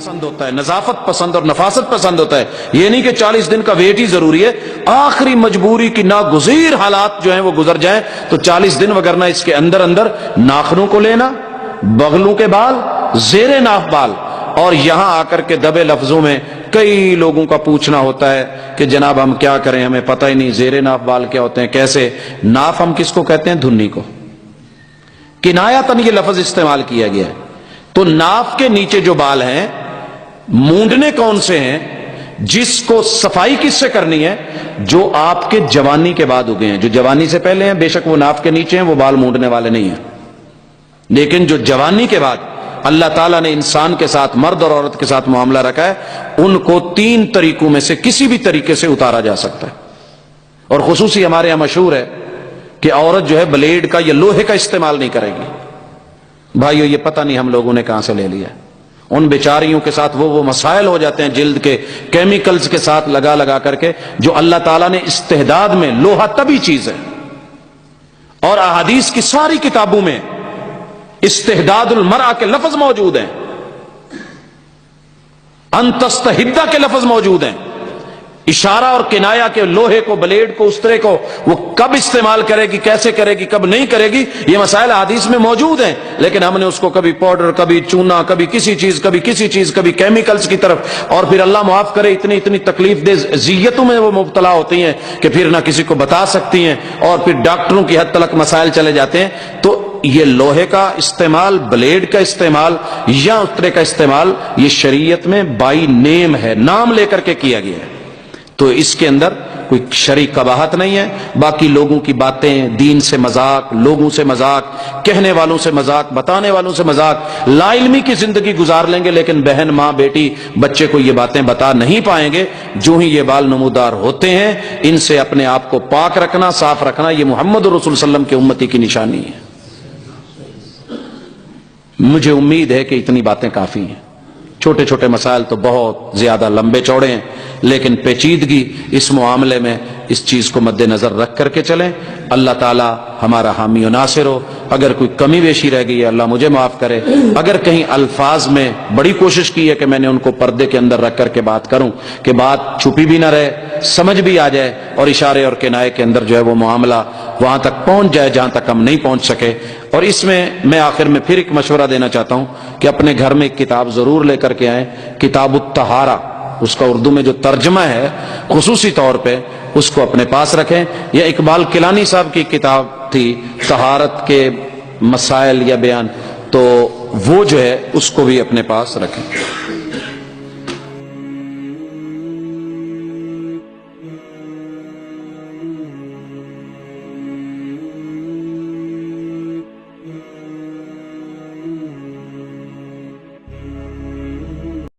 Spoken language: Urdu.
پسند ہوتا ہے، نظافت پسند اور نفاست پسند ہوتا ہے. یہ نہیں کہ 40 دن کا ویٹ ہی ضروری ہے، آخری مجبوری کی ناگزیر حالات جو ہیں وہ گزر جائیں تو 40 دن، وگرنہ اس کے اندر اندر ناخنوں کو لینا، بغلوں کے بال، زیر ناف بال، اور یہاں آ کر کے دبے لفظوں میں کئی لوگوں کا پوچھنا ہوتا ہے کہ جناب ہم کیا کریں، ہمیں پتہ ہی نہیں زیر ناف بال کیا ہوتے ہیں، کیسے. ناف ہم کس کو کہتے ہیں؟ دھنی کو. کنایتاً یہ لفظ استعمال کیا گیا ہے. تو ناف کے نیچے جو بال ہیں، مونڈنے کون سے ہیں؟ جس کو صفائی کس سے کرنی ہے؟ جو آپ کے جوانی کے بعد اگے ہیں. جو جوانی سے پہلے ہیں بے شک وہ ناف کے نیچے ہیں، وہ بال مونڈنے والے نہیں ہیں. لیکن جو جوانی کے بعد اللہ تعالیٰ نے انسان کے ساتھ، مرد اور عورت کے ساتھ معاملہ رکھا ہے، ان کو 3 طریقوں میں سے کسی بھی طریقے سے اتارا جا سکتا ہے. اور خصوصی ہمارے یہاں مشہور ہے کہ عورت جو ہے بلیڈ کا یا لوہے کا استعمال نہیں کرے گی. بھائیو یہ پتہ نہیں ہم لوگوں نے کہاں سے لے لیا. ان بیچاریوں کے ساتھ وہ مسائل ہو جاتے ہیں جلد کے کیمیکلز کے ساتھ لگا کر کے، جو اللہ تعالیٰ نے استحداد میں، لوہا طبی چیز ہے، اور احادیث کی ساری کتابوں میں استحداد المرأہ کے لفظ موجود ہیں، ان تستحدہ کے لفظ موجود ہیں. اشارہ اور کنایہ کے لوہے کو، بلیڈ کو، اس طرح کو وہ کب استعمال کرے گی، کیسے کرے گی، کب نہیں کرے گی، یہ مسائل حدیث میں موجود ہیں. لیکن ہم نے اس کو کبھی پاؤڈر، کبھی چونا، کبھی کسی چیز، کبھی کسی چیز، کبھی کیمیکلز کی طرف، اور پھر اللہ معاف کرے اتنی تکلیف دہ ذیتوں میں وہ مبتلا ہوتی ہیں کہ پھر نہ کسی کو بتا سکتی ہیں، اور پھر ڈاکٹروں کی حد تک مسائل چلے جاتے ہیں. تو یہ لوہے کا استعمال، بلیڈ کا استعمال یا اس طرح کا استعمال، یہ شریعت میں بائی نیم ہے، نام لے کر کے کیا گیا ہے. تو اس کے اندر کوئی شرعی قباحت نہیں ہے. باقی لوگوں کی باتیں، دین سے مذاق، لوگوں سے مذاق، کہنے والوں سے مذاق، بتانے والوں سے مذاق، لا علمی کی زندگی گزار لیں گے، لیکن بہن، ماں، بیٹی، بچے کو یہ باتیں بتا نہیں پائیں گے. جو ہی یہ بال نمودار ہوتے ہیں، ان سے اپنے آپ کو پاک رکھنا، صاف رکھنا، یہ محمد رسول صلی اللہ علیہ وسلم کے امتی کی نشانی ہے. مجھے امید ہے کہ اتنی باتیں کافی ہیں. چھوٹے چھوٹے مسائل تو بہت زیادہ لمبے چوڑے ہیں، لیکن پیچیدگی اس معاملے میں اس چیز کو مد نظر رکھ کر کے چلیں. اللہ تعالی ہمارا حامی و ناصر ہو. اگر کوئی کمی بیشی رہ گئی ہے اللہ مجھے معاف کرے. اگر کہیں الفاظ میں بڑی کوشش کی ہے کہ میں نے ان کو پردے کے اندر رکھ کر کے بات کروں کہ بات چھپی بھی نہ رہے، سمجھ بھی آ جائے، اور اشارے اور کنائے کے اندر جو ہے وہ معاملہ وہاں تک پہنچ جائے جہاں تک ہم نہیں پہنچ سکے. اور اس میں آخر میں پھر ایک مشورہ دینا چاہتا ہوں کہ اپنے گھر میں ایک کتاب ضرور لے کر کے آئیں، کتاب الطہارہ. اس کا اردو میں جو ترجمہ ہے خصوصی طور پہ اس کو اپنے پاس رکھیں. یا اقبال کلانی صاحب کی کتاب تھی طہارت کے مسائل یا بیان، تو وہ جو ہے اس کو بھی اپنے پاس رکھیں.